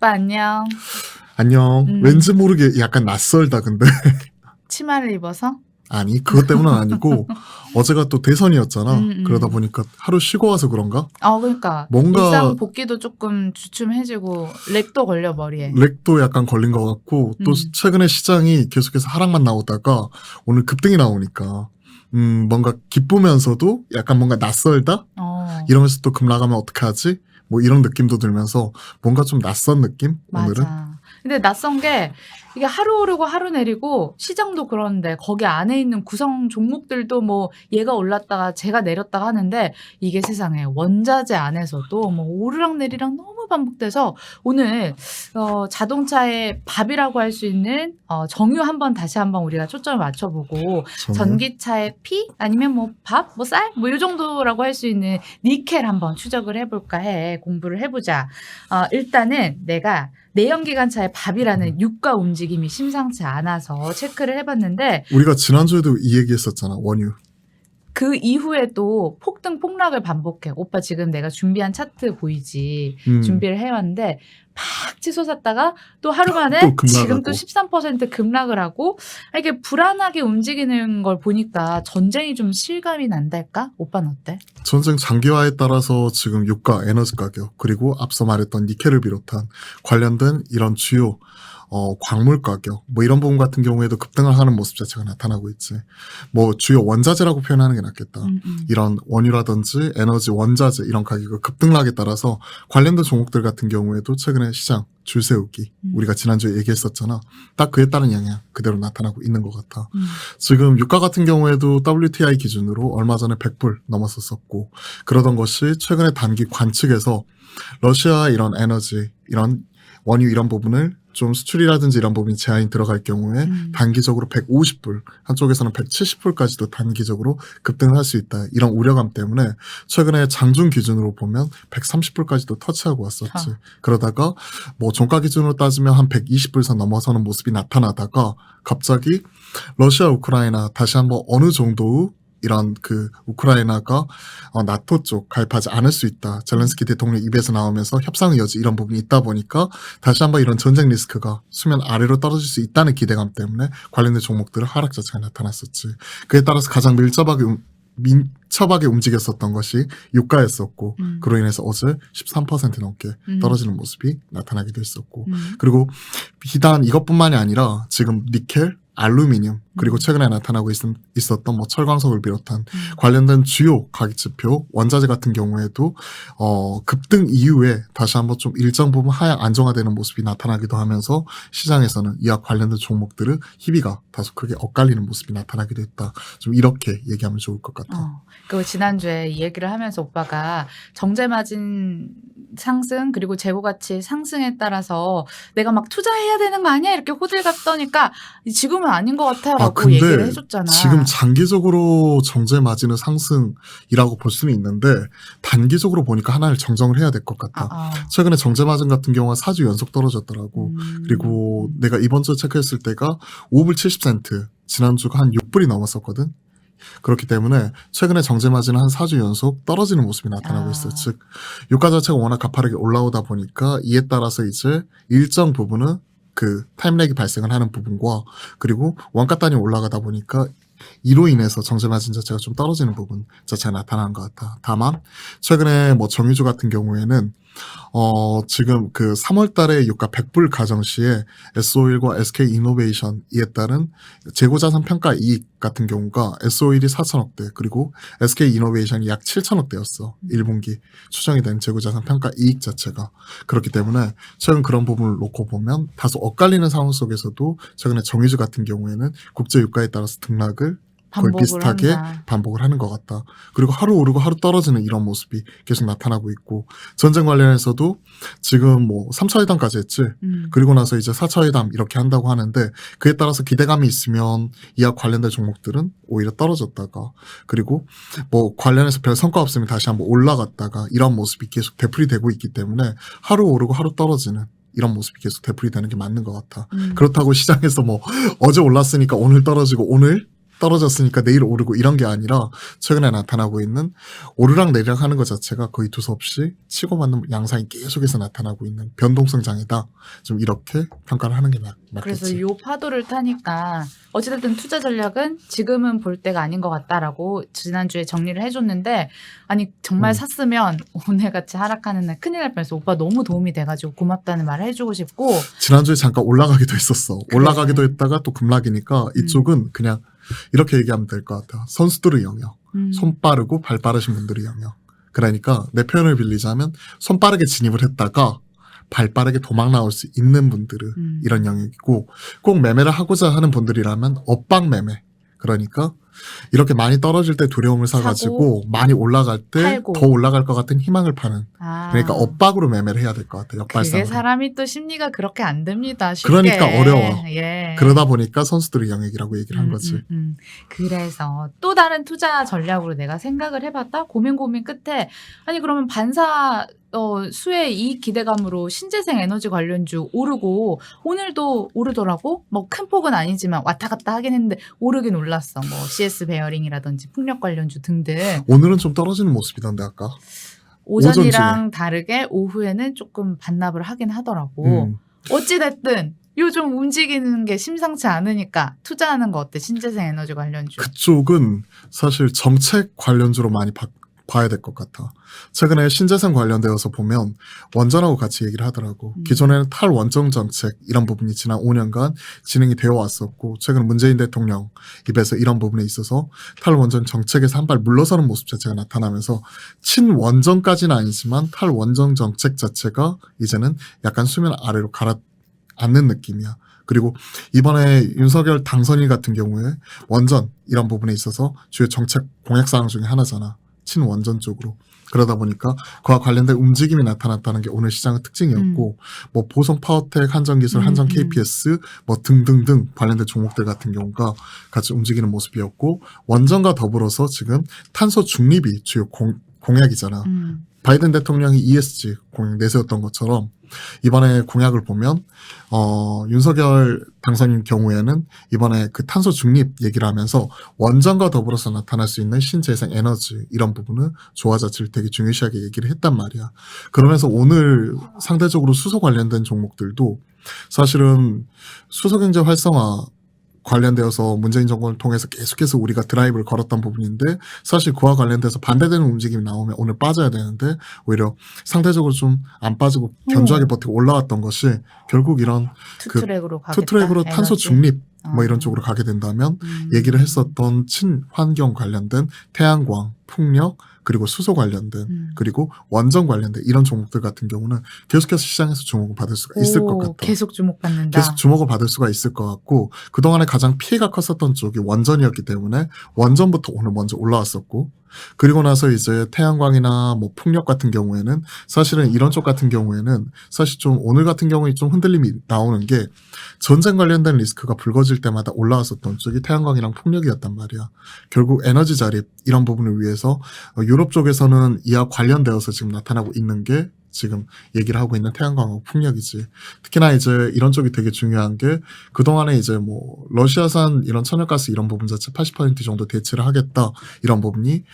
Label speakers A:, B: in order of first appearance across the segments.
A: 오빠 안녕.
B: 안녕.
A: 음.
B: 왠지 모르게 약간 낯설다, 근데.
A: 치마를 입어서?
B: 아니, 그것 때문은 아니고, 어제가 또 대선이었잖아. 그러다
A: 음.
B: 보니까 하루 쉬고 와서 그런가?
A: 그러니까
B: 뭔가
A: 일상 복귀도 조금 주춤해지고 렉도 걸려 머리에.
B: 렉도 약간 걸린 것 같고, 또
A: 음.
B: 최근에 시장이 계속해서 하락만 나오다가 오늘 급등이 나오니까, 뭔가 기쁘면서도 약간 뭔가 낯설다?
A: 어.
B: 이러면서 또 급락하면 어떡하지? 뭐 이런 느낌도 들면서 뭔가 좀 낯선 느낌? 오늘은?
A: 맞아. 근데 낯선 게 이게 하루 오르고 하루 내리고 시장도 그런데 거기 안에 있는 구성 종목들도 뭐 얘가 올랐다가 쟤가 내렸다가 하는데 이게 세상에 원자재 안에서도 뭐 오르락내리락 너무 반복돼서 오늘 자동차의 밥이라고 할 수 있는 정유 한번 다시 한번 우리가 초점을 맞춰보고
B: 저는
A: 전기차의 피 아니면 뭐 밥, 뭐 쌀, 뭐 이 정도라고 할 수 있는 니켈 한번 추적을 해볼까 해 공부를 해보자. 일단은 내가 내연기관차의 밥이라는 유가 움직임이 심상치 않아서 체크를 해봤는데
B: 우리가 지난주에도 이 얘기 했었잖아, 원유.
A: 그 이후에도 폭등 폭락을 반복해. 오빠 지금 내가 준비한 차트 보이지? 준비를 해왔는데 막 치솟았다가 또 하루 만에
B: 또 급락하고.
A: 지금 또 13% 급락을 하고 이게 불안하게 움직이는 걸 보니까 전쟁이 좀 실감이 난달까? 오빠는 어때?
B: 전쟁 장기화에 따라서 지금 유가, 에너지 가격, 그리고 앞서 말했던 니켈을 비롯한 관련된 이런 주요 광물 가격, 뭐 이런 부분 같은 경우에도 급등을 하는 모습 자체가 나타나고 있지. 뭐 주요 원자재라고 표현하는 게 낫겠다. 이런 원유라든지 에너지, 원자재 이런 가격이 급등락에 따라서 관련된 종목들 같은 경우에도 최근에 시장 줄 세우기, 우리가 지난주에 얘기했었잖아. 딱 그에 따른 영향 그대로 나타나고 있는 것 같아. 지금 유가 같은 경우에도 WTI 기준으로 얼마 전에 100불 넘었었고, 그러던 것이 최근에 단기 관측에서 러시아 이런 에너지, 이런 원유 이런 부분을 좀 수출이라든지 이런 부분이 제한이 들어갈 경우에 단기적으로 150불, 한쪽에서는 170불까지도 단기적으로 급등을 할 수 있다. 이런 우려감 때문에 최근에 장중 기준으로 보면 130불까지도 터치하고 왔었지. 그러다가 뭐 종가 기준으로 따지면 한 120불선 넘어서는 모습이 나타나다가 갑자기 러시아, 우크라이나 다시 한번 어느 정도의 이런 그 우크라이나가 나토 쪽 가입하지 않을 수 있다. 젤렌스키 대통령 입에서 나오면서 협상의 여지 이런 부분이 있다 보니까 다시 한번 이런 전쟁 리스크가 수면 아래로 떨어질 수 있다는 기대감 때문에 관련된 종목들의 하락 자체가 나타났었지. 그에 따라서 가장 민첩하게 움직였었던 것이 유가였었고 그로 인해서 어제 13% 넘게 떨어지는 모습이 나타나기도 했었고 그리고 비단 이것뿐만이 아니라 지금 니켈, 알루미늄 그리고 최근에 나타나고 있었던 뭐 철광석을 비롯한 관련된 주요 가격지표 원자재 같은 경우에도 급등 이후에 다시 한번 좀 일정 부분 하향 안정화되는 모습이 나타나기도 하면서 시장에서는 이와 관련된 종목들의 희비가 다소 크게 엇갈리는 모습이 나타나기도 했다. 좀 이렇게 얘기하면 좋을 것 같아.
A: 그리고 지난주에 이 얘기를 하면서 오빠가 정제마진 상승 그리고 재고가치 상승에 따라서 내가 막 투자해야 되는 거 아니야? 이렇게 호들갑 떠니까 지금은 아닌 것 같아라고 얘기를 해줬잖아.
B: 지금 장기적으로 정제 마진의 상승이라고 볼 수는 있는데 단기적으로 보니까 하나를 정정을 해야 될 것 같아. 최근에 정제 마진 같은 경우가 4주 연속 떨어졌더라고. 그리고 내가 이번 주에 체크했을 때가 5불 70센트, 지난주가 한 6불이 넘었었거든. 그렇기 때문에 최근에 정제 마진은 한 4주 연속 떨어지는 모습이 나타나고 있어요. 즉 유가 자체가 워낙 가파르게 올라오다 보니까 이에 따라서 이제 일정 부분은 그 타임렉이 발생을 하는 부분과 그리고 원가 단위 올라가다 보니까 이로 인해서 정제 마진 자체가 좀 떨어지는 부분 자체가 나타나는 것 같아. 다만 최근에 뭐 정유주 같은 경우에는 지금 그 3월 달에 유가 100불 가정 시에 S-오일과 SK이노베이션 이에 따른 재고자산 평가 이익 같은 경우가 S-오일이 4천억대 그리고 SK이노베이션이 약 7천억대였어. 1분기 추정이 된 재고자산 평가 이익 자체가. 그렇기 때문에 최근 그런 부분을 놓고 보면 다소 엇갈리는 상황 속에서도 최근에 정유주 같은 경우에는 국제 유가에 따라서 등락을 거의 비슷하게 반복을 하는 것 같다. 그리고 하루 오르고 하루 떨어지는 이런 모습이 계속 나타나고 있고 전쟁 관련해서도 지금 뭐 3차 회담까지 했지. 그리고 나서 이제 4차 회담 이렇게 한다고 하는데 그에 따라서 기대감이 있으면 이와 관련된 종목들은 오히려 떨어졌다가 그리고 뭐 관련해서 별 성과 없으면 다시 한번 올라갔다가 이런 모습이 계속 되풀이되고 있기 때문에 하루 오르고 하루 떨어지는 이런 모습이 계속 되풀이되는 게 맞는 것 같아. 그렇다고 시장에서 뭐 어제 올랐으니까 오늘 떨어지고 오늘 떨어졌으니까 내일 오르고 이런 게 아니라 최근에 나타나고 있는 오르락 내리락 하는 것 자체가 거의 두서없이 치고받는 양상이 계속해서 나타나고 있는 변동성 장애다. 좀 이렇게 평가를 하는 게
A: 그래서
B: 맞겠지.
A: 요 파도를 타니까 어찌됐든 투자 전략은 지금은 볼 때가 아닌 것 같다라고 지난주에 정리를 해줬는데 아니 정말 샀으면 오늘같이 하락하는 날 큰일 날 뻔했어. 오빠 너무 도움이 돼가지고 고맙다는 말을 해주고 싶고
B: 지난주에 잠깐 올라가기도 했었어.
A: 그래.
B: 올라가기도 했다가 또 급락이니까 이쪽은 그냥 이렇게 얘기하면 될 것 같아. 선수들의 영역. 손 빠르고 발 빠르신 분들의 영역. 그러니까 내 표현을 빌리자면 손 빠르게 진입을 했다가 발 빠르게 도망 나올 수 있는 분들은 이런 영역이고 꼭 매매를 하고자 하는 분들이라면 엇박 매매. 그러니까 이렇게 많이 떨어질 때 두려움을 사가지고 많이 올라갈 때
A: 팔고.
B: 더 올라갈 것 같은 희망을 파는.
A: 아,
B: 그러니까 엇박으로 매매를 해야 될 것 같아.
A: 그게
B: 역발상으로.
A: 사람이 또 심리가 그렇게 안 됩니다. 쉽게.
B: 그러니까 어려워.
A: 예.
B: 그러다 보니까 선수들의 영역이라고 얘기를 한 거지.
A: 그래서 또 다른 투자 전략으로 내가 생각을 해봤다. 고민 끝에 아니 그러면 반사 수의 이익 기대감으로 신재생 에너지 관련주 오르고 오늘도 오르더라고. 뭐 큰 폭은 아니지만 왔다 갔다 하긴 했는데 오르긴 올랐어. 뭐 CS 베어링이라든지 풍력 관련주 등등.
B: 오늘은 좀 떨어지는 모습이던데 아까.
A: 오전이랑 다르게 오후에는 조금 반납을 하긴 하더라고. 어찌됐든 요즘 움직이는 게 심상치 않으니까 투자하는 거 어때? 신재생 에너지 관련주.
B: 그쪽은 사실 정책 관련주로 많이 봐야 될 것 같아. 최근에 신재생 관련되어서 보면 원전하고 같이 얘기를 하더라고. 기존에는 탈원전 정책 이런 부분이 지난 5년간 진행이 되어 왔었고 최근 문재인 대통령 입에서 이런 부분에 있어서 탈원전 정책에서 한 발 물러서는 모습 자체가 나타나면서 친원전까지는 아니지만 탈원전 정책 자체가 이제는 약간 수면 아래로 가라앉는 느낌이야. 그리고 이번에 윤석열 당선인 같은 경우에 원전 이런 부분에 있어서 주요 정책 공약사항 중에 하나잖아. 친원전 쪽으로. 그러다 보니까 그와 관련된 움직임이 나타났다는 게 오늘 시장의 특징이었고 뭐 보성 파워텍, 한전기술, 한전 KPS 뭐 등등등 관련된 종목들 같은 경우가 같이 움직이는 모습이었고 원전과 더불어서 지금 탄소 중립이 주요 공약이잖아. 바이든 대통령이 ESG 공약 내세웠던 것처럼 이번에 공약을 보면 윤석열 당선인 경우에는 이번에 그 탄소 중립 얘기를 하면서 원전과 더불어서 나타날 수 있는 신재생 에너지 이런 부분은 조화 자체를 되게 중요시하게 얘기를 했단 말이야. 그러면서 오늘 상대적으로 수소 관련된 종목들도 사실은 수소경제 활성화 관련되어서 문재인 정권을 통해서 계속해서 우리가 드라이브를 걸었던 부분인데 사실 그와 관련돼서 반대되는 움직임이 나오면 오늘 빠져야 되는데 오히려 상대적으로 좀 안 빠지고 견조하게 버티고 올라왔던 것이 결국 이런
A: 투트랙으로
B: 투트랙으로 탄소 중립 뭐 이런 쪽으로 가게 된다면 얘기를 했었던 친환경 관련된 태양광, 풍력 그리고 수소 관련된 그리고 원전 관련된 이런 종목들 같은 경우는 계속해서 시장에서 주목을 받을 수가 있을 것 같다.
A: 계속 주목받는다.
B: 계속 주목을 받을 수가 있을 것 같고 그동안에 가장 피해가 컸었던 쪽이 원전이었기 때문에 원전부터 오늘 먼저 올라왔었고 그리고 나서 이제 태양광이나 뭐 풍력 같은 경우에는 사실은 이런 쪽 같은 경우에는 사실 좀 오늘 같은 경우에 좀 흔들림이 나오는 게 전쟁 관련된 리스크가 불거질 때마다 올라왔었던 쪽이 태양광이랑 풍력이었단 말이야. 결국 에너지 자립 이런 부분을 위해서 유럽 쪽에서는 이와 관련되어서 지금 나타나고 있는 게 지금 얘기를 하고 있는 태양광하고 풍력이지. 특히나 이제 이런 쪽이 되게 중요한 게 그동안에 이제 뭐 러시아산 이런 천연가스 이런 부분 자체 80% 정도 대체를 하겠다 이런 부분이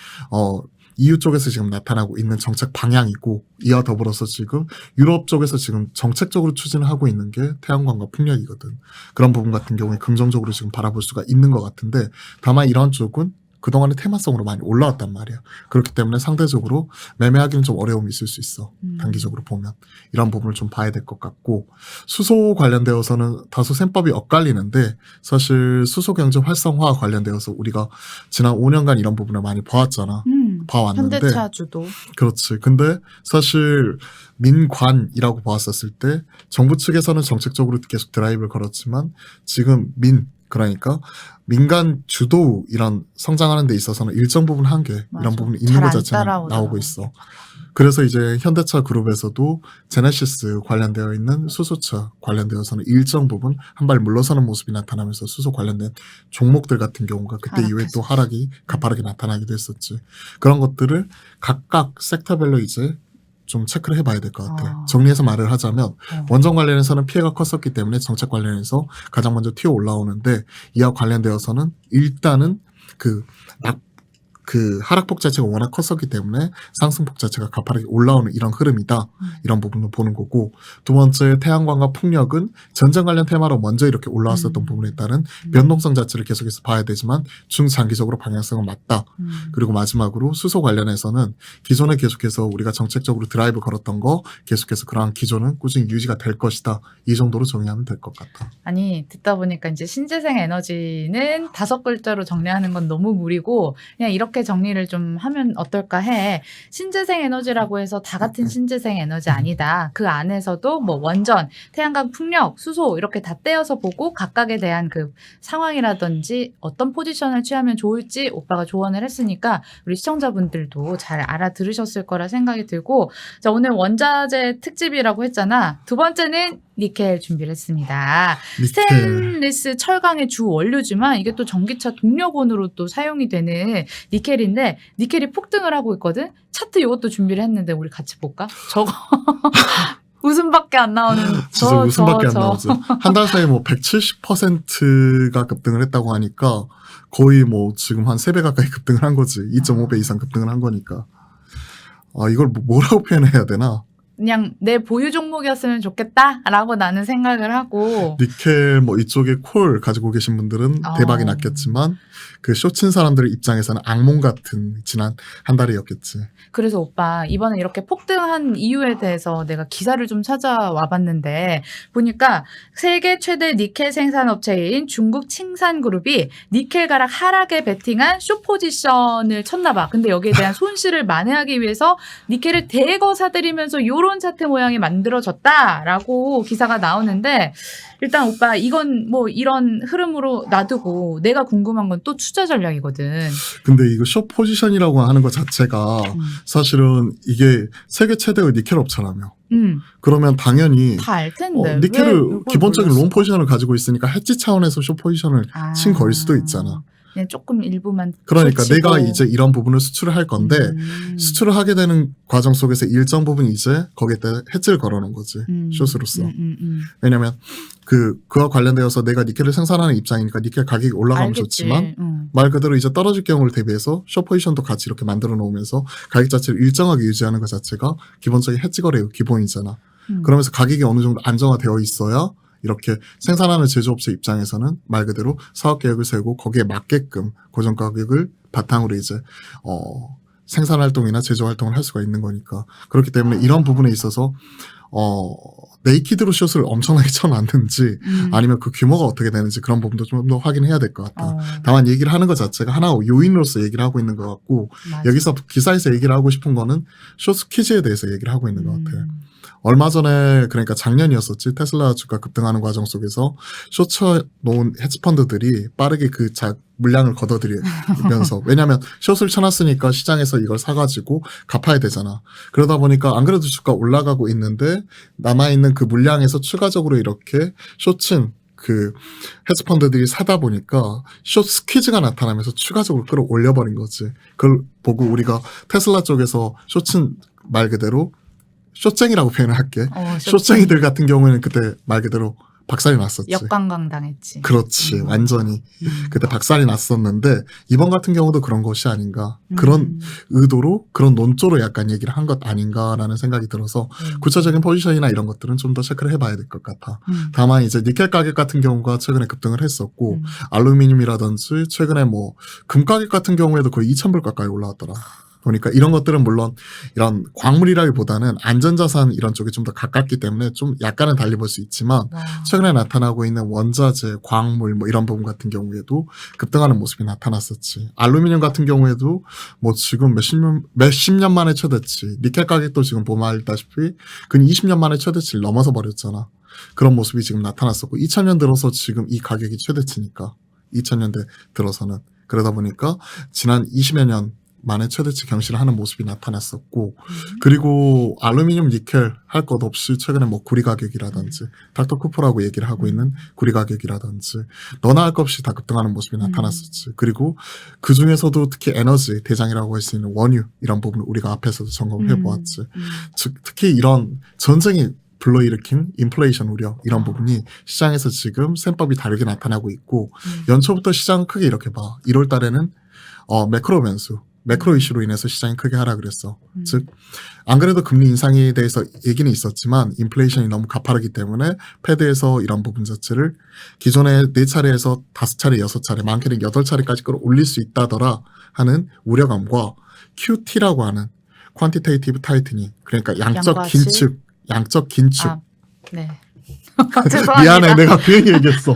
B: EU 쪽에서 지금 나타나고 있는 정책 방향이고 이와 더불어서 지금 유럽 쪽에서 지금 정책적으로 추진을 하고 있는 게 태양광과 풍력이거든. 그런 부분 같은 경우에 긍정적으로 지금 바라볼 수가 있는 것 같은데 다만 이런 쪽은 그동안에 테마성으로 많이 올라왔단 말이야. 그렇기 때문에 상대적으로 매매하기는 좀 어려움이 있을 수 있어. 단기적으로 보면. 이런 부분을 좀 봐야 될 것 같고 수소 관련되어서는 다소 셈법이 엇갈리는데 사실 수소 경제 활성화 관련되어서 우리가 지난 5년간 이런 부분을 많이 봐왔잖아. 봐왔는데
A: 현대차주도.
B: 그렇지. 근데 사실 민관이라고 보았었을 때 정부 측에서는 정책적으로 계속 드라이브를 걸었지만 지금 그러니까 민간 주도 이런 성장하는 데 있어서는 일정 부분 한계 이런 부분이 있는 것 자체는 나오고 있어. 그래서 이제 현대차 그룹에서도 제네시스 관련되어 있는 수소차 관련되어서는 일정 부분 한 발 물러서는 모습이 나타나면서 수소 관련된 종목들 같은 경우가 그때 이후에 또 하락이 가파르게 나타나기도 했었지. 그런 것들을 각각 섹터별로 이제 좀 체크를 해봐야 될 것 같아요.
A: 아.
B: 정리해서 말을 하자면
A: 어.
B: 원전 관련해서는 피해가 컸었기 때문에 정책 관련해서 가장 먼저 튀어 올라오는데 이와 관련되어서는 일단은 그 하락폭 자체가 워낙 컸었기 때문에 상승폭 자체가 가파르게 올라오는 이런 흐름이다. 이런 부분을 보는 거고 두 번째 태양광과 풍력은 전쟁 관련 테마로 먼저 이렇게 올라왔었던 부분에 따른 변동성 자체를 계속해서 봐야 되지만 중장기적으로 방향성은 맞다. 그리고 마지막으로 수소 관련해서는 기존에 계속해서 우리가 정책적으로 드라이브 걸었던 거 계속해서 그러한 기존은 꾸준히 유지가 될 것이다. 이 정도로 정리하면 될 것 같아.
A: 아니 듣다 보니까 이제 신재생 에너지는 5글자로 정리하는 건 너무 무리고 그냥 이렇게 정리를 좀 하면 어떨까 해. 신재생 에너지라고 해서 다 같은 신재생 에너지 아니다. 그 안에서도 뭐 원전, 태양광, 풍력, 수소 이렇게 다 떼어서 보고 각각에 대한 그 상황이라든지 어떤 포지션을 취하면 좋을지 오빠가 조언을 했으니까 우리 시청자분들도 잘 알아들으셨을 거라 생각이 들고 자 오늘 원자재 특집이라고 했잖아. 두 번째는 니켈 준비를 했습니다.
B: 니켈.
A: 스테인리스 철강의 주 원료지만 이게 또 전기차 동력원으로 또 사용이 되는 니켈인데 니켈이 폭등을 하고 있거든. 차트 이것도 준비를 했는데 우리 같이 볼까? 저거 웃음밖에 안 나오는
B: 진짜 웃음밖에 안 나오죠. 한 달 사이에 뭐 170%가 급등을 했다고 하니까 거의 뭐 지금 한 3배 가까이 급등을 한 거지. 2.5배 이상 급등을 한 거니까. 이걸 뭐라고 표현해야 되나?
A: 그냥 내 보유 종목이었으면 좋겠다라고 나는 생각을 하고
B: 니켈 뭐 이쪽에 콜 가지고 계신 분들은 대박이 났겠지만 그 쇼친 사람들의 입장에서는 악몽 같은 지난 한 달이었겠지.
A: 그래서 오빠 이번에 이렇게 폭등한 이유에 대해서 내가 기사를 좀 찾아와 봤는데 보니까 세계 최대 니켈 생산업체인 중국 칭산그룹이 니켈 가락 하락에 베팅한 숏포지션을 쳤나 봐. 근데 여기에 대한 손실을 만회하기 위해서 니켈을 대거 사들이면서 요런 차트 모양이 만들어졌다라고 기사가 나오는데 일단 오빠 이건 뭐 이런 흐름으로 놔두고 내가 궁금한 건 또 투자 전략이거든.
B: 근데 이거 숏 포지션이라고 하는 것 자체가 사실은 이게 세계 최대의 니켈 업체라며. 그러면 당연히
A: 다 알 텐데.
B: 니켈을 기본적인
A: 몰랐어?
B: 롱 포지션을 가지고 있으니까 해지 차원에서 숏 포지션을 친 거일 수도 있잖아.
A: 그냥 조금 일부만
B: 그러니까
A: 쏟치고.
B: 내가 이제 이런 부분을 수출을 할 건데 수출을 하게 되는 과정 속에서 일정 부분 이제 거기에 해지를 걸어놓은 거지. 숏으로서. 왜냐면 그와 관련되어서 내가 니켈을 생산하는 입장이니까 니켈 가격이 올라가면
A: 알겠지.
B: 좋지만 말 그대로 이제 떨어질 경우를 대비해서 숏 포지션도 같이 이렇게 만들어 놓으면서 가격 자체를 일정하게 유지하는 것 자체가 기본적인 해지 거래의 기본이잖아. 그러면서 가격이 어느 정도 안정화되어 있어야 이렇게 생산하는 제조업체 입장에서는 말 그대로 사업 계획을 세우고 거기에 맞게끔 고정 가격을 바탕으로 이제 생산 활동이나 제조 활동을 할 수가 있는 거니까. 그렇기 때문에 이런 부분에 있어서 네이키드로 숏을 엄청나게 쳐놨는지 아니면 그 규모가 어떻게 되는지 그런 부분도 좀 더 확인해야 될 것 같다. 다만 얘기를 하는 것 자체가 하나 요인으로서 얘기를 하고 있는 것 같고
A: 맞아.
B: 여기서 기사에서 얘기를 하고 싶은 거는 숏 스퀴즈에 대해서 얘기를 하고 있는 것 같아요. 얼마 전에 그러니까 작년이었었지 테슬라 주가 급등하는 과정 속에서 숏쳐 놓은 헤지펀드들이 빠르게 그 물량을 걷어들이면서 왜냐하면 숏을 쳐놨으니까 시장에서 이걸 사가지고 갚아야 되잖아. 그러다 보니까 안 그래도 주가 올라가고 있는데 남아있는 그 물량에서 추가적으로 이렇게 숏친 그 헤지펀드들이 사다 보니까 숏 스퀴즈가 나타나면서 추가적으로 끌어올려버린 거지. 그걸 보고 우리가 테슬라 쪽에서 숏친 말 그대로 숏쟁이라고 표현을 할게. 숏쟁이들 같은 경우에는 그때 말 그대로 박살이 났었지.
A: 역관광 당했지.
B: 그렇지. 완전히. 그때 박살이 났었는데 이번 같은 경우도 그런 것이 아닌가. 그런 의도로 그런 논조로 약간 얘기를 한 것 아닌가라는 생각이 들어서 구체적인 포지션이나 이런 것들은 좀 더 체크를 해봐야 될 것 같아. 다만 이제 니켈 가격 같은 경우가 최근에 급등을 했었고 알루미늄이라든지 최근에 뭐 금 가격 같은 경우에도 거의 2,000불 가까이 올라왔더라. 보니까 이런 것들은 물론 이런 광물이라기보다는 안전자산 이런 쪽에 좀 더 가깝기 때문에 좀 약간은 달리 볼 수 있지만 최근에 나타나고 있는 원자재, 광물 뭐 이런 부분 같은 경우에도 급등하는 모습이 나타났었지. 알루미늄 같은 경우에도 뭐 지금 몇십 년 만에 최대치, 니켈 가격도 지금 보면 알다시피 근 20년 만에 최대치를 넘어서 버렸잖아. 그런 모습이 지금 나타났었고 2000년 들어서 지금 이 가격이 최대치니까 2000년대 들어서는 그러다 보니까 지난 20여 년 만에 최대치 경신을 하는 모습이 나타났었고 그리고 알루미늄 니켈 할 것 없이 최근에 뭐 구리 가격이라든지 닥터 쿠퍼라고 얘기를 하고 있는 구리 가격이라든지 너나 할 것 없이 다 급등하는 모습이 나타났었지. 그리고 그 중에서도 특히 에너지 대장이라고 할 수 있는 원유 이런 부분을 우리가 앞에서도 점검을 해보았지. 즉 특히 이런 전쟁이 불러일으킨 인플레이션 우려 이런 부분이 시장에서 지금 셈법이 다르게 나타나고 있고 연초부터 시장은 크게 이렇게 봐. 1월 달에는 매크로 변수, 매크로 이슈로 인해서 시장이 크게 하락을 했어. 즉 안 그래도 금리 인상에 대해서 얘기는 있었지만 인플레이션이 너무 가파르기 때문에 패드에서 이런 부분 자체를 기존에 4차례에서 5차례, 6차례, 많게는 8차례까지 끌어올릴 수 있다더라 하는 우려감과 QT라고 하는 퀀티테이티브 타이트닝 그러니까 양적
A: 양과시?
B: 긴축 양적 긴축.
A: 아, 네. 죄송합니다.
B: 미안해, 내가 그 얘기 얘기했어.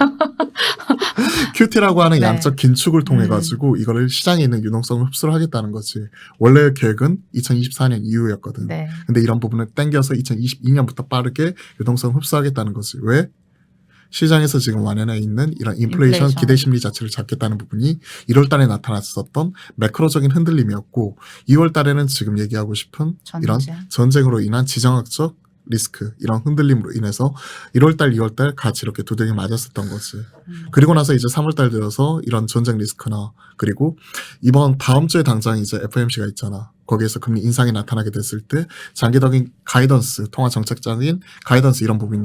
B: QT라고 하는
A: 네.
B: 양적 긴축을 통해 가지고 이거를 시장에 있는 유동성을 흡수를 하겠다는 거지. 원래 계획은 2024년 이후였거든.
A: 네.
B: 근데 이런 부분을 땡겨서 2022년부터 빠르게 유동성 흡수하겠다는 거지. 왜? 시장에서 지금 완연해 있는 이런 인플레이션 기대 심리 자체를 잡겠다는 부분이 1월 달에 나타났었던 매크로적인 흔들림이었고 2월 달에는 지금 얘기하고 싶은 이런 전쟁으로 인한 지정학적 리스크 이런 흔들림으로 인해서 1월달, 2월달 같이 이렇게 두들겨 맞았었던 거지. 그리고 나서 이제 3월달 들어서 이런 전쟁 리스크나 그리고 이번 다음 주에 당장 이제 FOMC가 있잖아. 거기에서 금리 인상이 나타나게 됐을 때 장기적인 가이던스, 통화 정책적인 가이던스 이런 부분이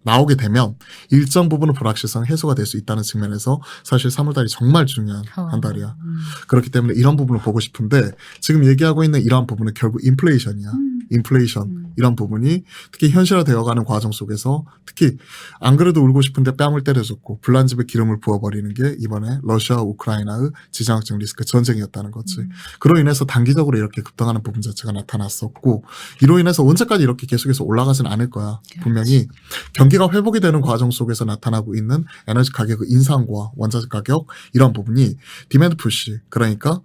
B: 나오게 되면 일정 부분은 불확실성 해소가 될 수 있다는 측면에서 사실 3월달이 정말 중요한 한 달이야. 그렇기 때문에 이런 부분을 보고 싶은데 지금 얘기하고 있는 이러한 부분은 결국 인플레이션이야. 인플레이션 이런 부분이 특히 현실화되어가는 과정 속에서 특히 안 그래도 울고 싶은데 뺨을 때려줬고 불난 집에 기름을 부어버리는 게 이번에 러시아와 우크라이나의 지정학적 리스크 전쟁이었다는 거지. 그로 인해서 단기적으로 이렇게 급등하는 부분 자체가 나타났었고 이로 인해서 언제까지 이렇게 계속해서 올라가진 않을 거야. 분명히 경기가 회복이 되는 과정 속에서 나타나고 있는 에너지 가격의 인상과 원자재 가격 이런 부분이 디맨드 푸시 그러니까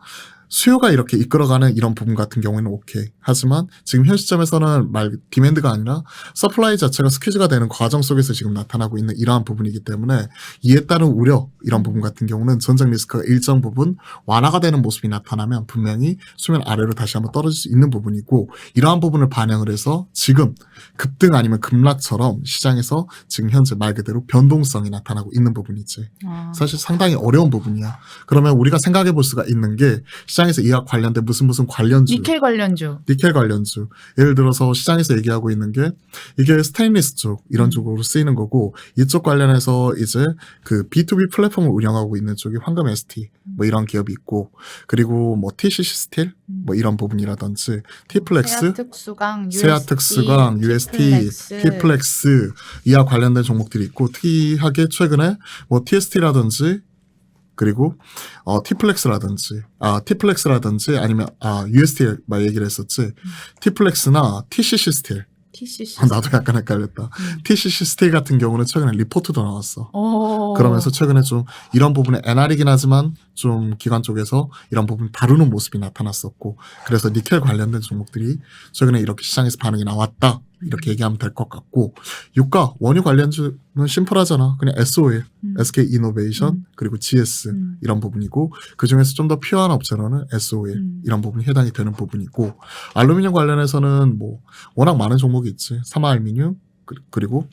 B: 수요가 이렇게 이끌어가는 이런 부분 같은 경우에는 오케이. 하지만 지금 현 시점에서는 디맨드가 아니라 서플라이 자체가 스퀴즈가 되는 과정 속에서 지금 나타나고 있는 이러한 부분이기 때문에 이에 따른 우려 이런 부분 같은 경우는 전쟁 리스크가 일정 부분 완화가 되는 모습이 나타나면 분명히 수면 아래로 다시 한번 떨어질 수 있는 부분이고 이러한 부분을 반영을 해서 지금 급등 아니면 급락처럼 시장에서 지금 현재 말 그대로 변동성이 나타나고 있는 부분이지. 사실 상당히 어려운 부분이야. 그러면 우리가 생각해 볼 수가 있는 게 시장에서 이와 관련된 무슨 관련주
A: 니켈 관련주
B: 예를 들어서 시장에서 얘기하고 있는 게 이게 스테인리스 쪽 이런 쪽으로 쓰이는 거고 이쪽 관련해서 이제 그 B2B 플랫폼을 운영하고 있는 쪽이 황금 ST 뭐 이런 기업이 있고 그리고 뭐 TCC 스틸 뭐 이런 부분이라든지 T플렉스 세아특수강 UST T플렉스 이와 관련된 종목들이 있고 특이하게 최근에 뭐 TST라든지 그리고 T플렉스라든지 아니면 UST 막 얘기를 했었지. T플렉스나 TCC 스틸. 나도 약간 헷갈렸다. TCC 스틸 같은 경우는 최근에 리포트도 나왔어. 그러면서 최근에 좀 이런 부분에 NR이긴 하지만 좀 기관 쪽에서 이런 부분 다루는 모습이 나타났었고 그래서 니켈 관련된 종목들이 최근에 이렇게 시장에서 반응이 나왔다. 이렇게 얘기하면 될 것 같고 유가, 원유 관련주는 심플하잖아. 그냥 SOL, SK 이노베이션 그리고 GS 이런 부분이고 그중에서 좀 더 필요한 업체로는 SOL 이런 부분이 해당이 되는 부분이고 알루미늄 관련해서는 뭐 워낙 많은 종목이 있지. 사마알루미늄 그리고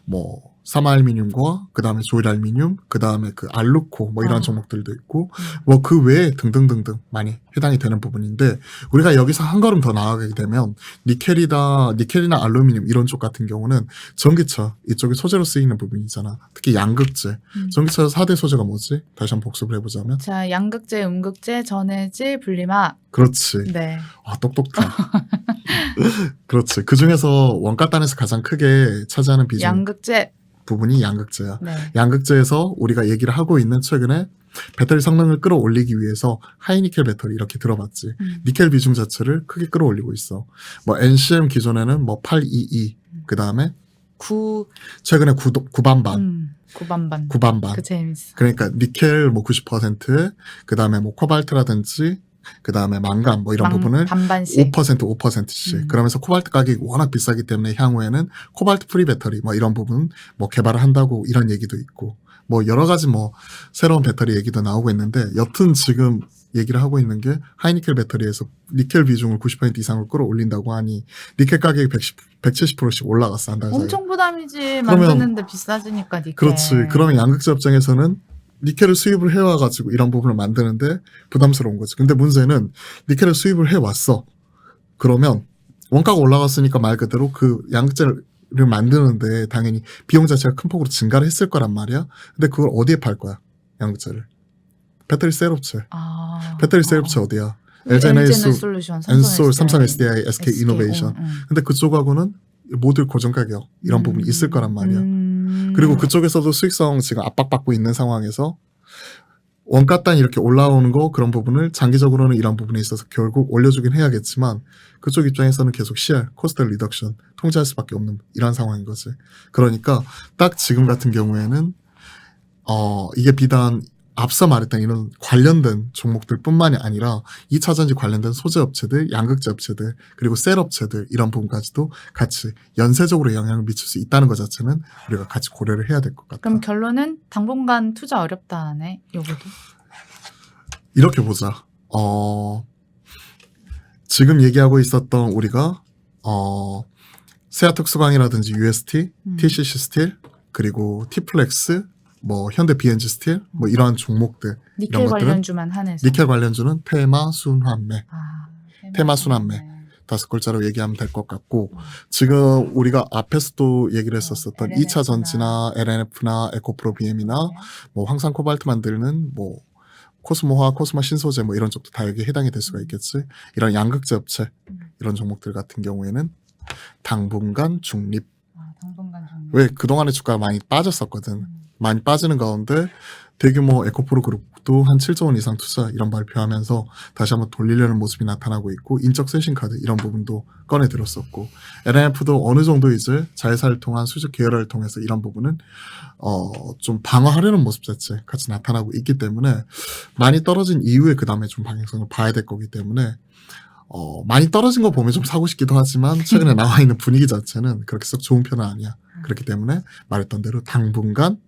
B: 뭐 사마알루미늄과 그 다음에 조일알루미늄 그 다음에 그 알루코 뭐 이런 종목들도 있고 뭐 그 외에 등등등등 많이 해당이 되는 부분인데 우리가 여기서 한 걸음 더 나아가게 되면 니켈이나 알루미늄 이런 쪽 같은 경우는 전기차 이쪽이 소재로 쓰이는 부분이잖아. 특히 양극재 전기차 4대 소재가 뭐지? 다시 한번 복습을 해보자면
A: 자 양극재, 음극재, 전해질, 분리막
B: 그렇지.
A: 네.
B: 똑똑해. 그렇지. 그 중에서 원가단에서 가장 크게 차지하는 비중
A: 양극재
B: 부분이 양극재야.
A: 네.
B: 양극재에서 우리가 얘기를 하고 있는 최근에 배터리 성능을 끌어올리기 위해서 하이니켈 배터리 이렇게 들어봤지. 니켈 비중 자체를 크게 끌어올리고 있어. 뭐 NCM 기존에는 뭐 822, 그 다음에 최근에 9반반. 9반반.
A: 그 재밌어.
B: 그러니까 니켈 뭐 90%, 그 다음에 뭐 코발트라든지 그 다음에 망간 뭐 이런 부분을
A: 반반씩
B: 5%씩 그러면서 코발트 가격이 워낙 비싸기 때문에 향후에는 코발트 프리 배터리 뭐 이런 부분 뭐 개발을 한다고 이런 얘기도 있고 뭐 여러 가지 뭐 새로운 배터리 얘기도 나오고 있는데 여튼 지금 얘기를 하고 있는 게 하이니켈 배터리에서 니켈 비중을 90% 이상으로 끌어올린다고 하니 니켈 가격이 170%씩 올라갔어 한 달 사이에.
A: 엄청 부담이지.
B: 그러면-
A: 만드는데 비싸지니까 니켈.
B: 그렇지. 그러면 양극재 업장에서는 니켈을 수입을 해와가지고 이런 부분을 만드는데 부담스러운 거지. 근데 문제는 니켈을 수입을 해왔어. 그러면 원가가 올라갔으니까 말 그대로 그 양극재를 만드는데 당연히 비용 자체가 큰 폭으로 증가를 했을 거란 말이야. 근데 그걸 어디에 팔 거야? 양극재를. 배터리 셀 업체. 배터리 셀 업체 어디야? LG
A: LG 솔루션,
B: 엔솔, 삼성
A: SDI,
B: SDI, SK 이노베이션.
A: 응.
B: 근데 그쪽하고는 모듈 고정 가격 이런 부분이 있을 거란 말이야. 그리고 그쪽에서도 수익성 지금 압박받고 있는 상황에서 원가 단위 이렇게 올라오는 거 그런 부분을 장기적으로는 이런 부분에 있어서 결국 올려주긴 해야겠지만 그쪽 입장에서는 계속 CR, 코스트 리덕션 통제할 수밖에 없는 이런 상황인 거지. 그러니까 딱 지금 같은 경우에는 이게 비단 앞서 말했던 이런 관련된 종목들뿐만이 아니라 2차 전지 관련된 소재 업체들, 양극재 업체들, 그리고 셀 업체들 이런 부분까지도 같이 연쇄적으로 영향을 미칠 수 있다는 것 자체는 우리가 같이 고려를 해야 될 것 같다.
A: 그럼 결론은 당분간 투자 어렵다네. 요거도.
B: 이렇게 보자. 지금 얘기하고 있었던 우리가 세아특수광이라든지 UST, TCC 스틸, 그리고 T플렉스, 뭐 현대 BNG 스틸, 뭐 이러한 종목들,
A: 니켈
B: 이런 것들은
A: 관련주만 한해서.
B: 니켈 관련주는 테마, 순환매, 테마 순환매.
A: 네.
B: 5글자로 얘기하면 될 것 같고 지금 우리가 앞에서도 얘기를 했었던
A: LNF 나.
B: 2차 전지나 LNF나 에코프로 BM이나 뭐 황산 코발트 만드는 뭐 코스모화, 코스모 신소재 뭐 이런 쪽도 다 여기에 해당이 될 수가 있겠지. 이런 양극재 업체 이런 종목들 같은 경우에는 당분간 중립.
A: 당분간 좀.
B: 왜 그동안에 주가가 많이 빠졌었거든. 많이 빠지는 가운데 대규모 에코프로 그룹도 한 7조 원 이상 투자 이런 발표하면서 다시 한번 돌리려는 모습이 나타나고 있고 인적 쇄신 카드 이런 부분도 꺼내들었었고 LNF도 어느 정도 이제 자회사를 통한 수직 계열화를 통해서 이런 부분은 좀 방어하려는 모습 자체 같이 나타나고 있기 때문에 많이 떨어진 이후에 그 다음에 좀 방향성을 봐야 될 거기 때문에 많이 떨어진 거 보면 좀 사고 싶기도 하지만 최근에 나와 있는 분위기 자체는 그렇게 썩 좋은 편은 아니야. 그렇기 때문에 말했던 대로 당분간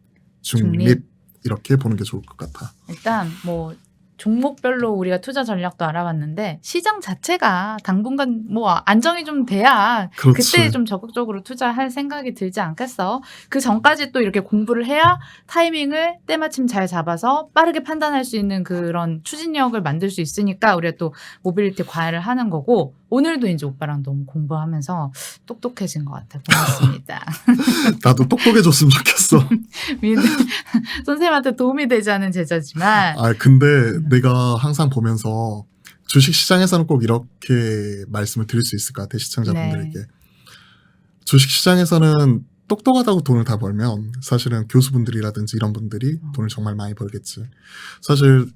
B: 중립 이렇게 보는 게 좋을 것 같아.
A: 일단 뭐 종목별로 우리가 투자 전략도 알아봤는데 시장 자체가 당분간 뭐 안정이 좀 돼야
B: 그렇지.
A: 그때 좀 적극적으로 투자할 생각이 들지 않겠어. 그 전까지 또 이렇게 공부를 해야 타이밍을 때마침 잘 잡아서 빠르게 판단할 수 있는 그런 추진력을 만들 수 있으니까 우리가 또 모빌리티 과외를 하는 거고 오늘도 이제 오빠랑 너무 공부하면서 똑똑해진 것 같아. 고맙습니다.
B: 나도 똑똑해졌으면 좋겠어.
A: 선생님한테 도움이 되지 않은 제자지만
B: 근데 내가 항상 보면서 주식 시장에서는 꼭 이렇게 말씀을 드릴 수 있을 것 같아, 시청자분들에게.
A: 네.
B: 주식 시장에서는 똑똑하다고 돈을 다 벌면 사실은 교수분들이라든지 이런 분들이 돈을 정말 많이 벌겠지. 사실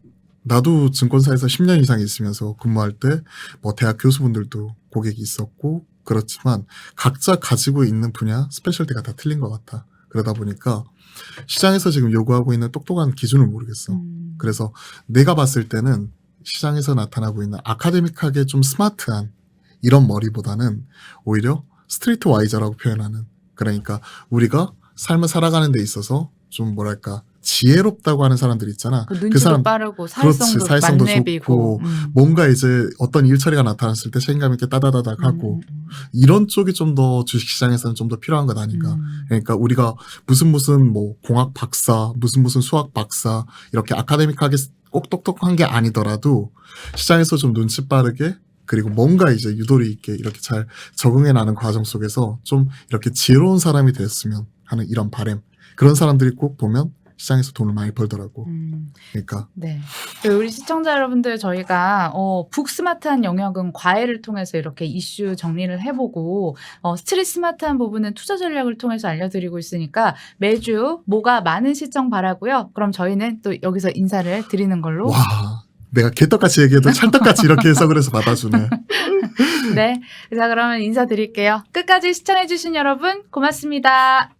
B: 나도 증권사에서 10년 이상 있으면서 근무할 때 뭐 대학 교수분들도 고객이 있었고 그렇지만 각자 가지고 있는 분야 스페셜티가 다 틀린 것 같아. 그러다 보니까 시장에서 지금 요구하고 있는 똑똑한 기준을 모르겠어. 그래서 내가 봤을 때는 시장에서 나타나고 있는 아카데믹하게 좀 스마트한 이런 머리보다는 오히려 스트리트 와이저라고 표현하는, 그러니까 우리가 삶을 살아가는 데 있어서 좀 뭐랄까 지혜롭다고 하는 사람들 있잖아.
A: 그 눈치도 빠르고 사회성도
B: 사회성도
A: 만렙이고
B: 뭔가 이제 어떤 일처리가 나타났을 때 책임감 있게 따다다닥 하고 이런 쪽이 좀 더 주식시장에서는 좀 더 필요한 것 아닌가. 그러니까 우리가 무슨 뭐 공학 박사, 무슨 수학 박사 이렇게 아카데믹하게 꼭 똑똑한 게 아니더라도 시장에서 좀 눈치 빠르게 그리고 뭔가 이제 유도리 있게 이렇게 잘 적응해 나가는 과정 속에서 좀 이렇게 지혜로운 사람이 됐으면 하는 이런 바람. 그런 사람들이 꼭 보면 시장에서 돈을 많이 벌더라고. 그러니까.
A: 네. 우리 시청자 여러분들 저희가 북스마트한 영역은 과외를 통해서 이렇게 이슈 정리를 해보고 스트릿 스마트한 부분은 투자 전략을 통해서 알려드리고 있으니까 매주 뭐가 많은 시청 바라고요. 그럼 저희는 또 여기서 인사를 드리는 걸로.
B: 와, 내가 개떡같이 얘기해도 찰떡같이 이렇게 해석을 해서 받아주네.
A: 네. 자, 그러면 인사드릴게요. 끝까지 시청해주신 여러분 고맙습니다.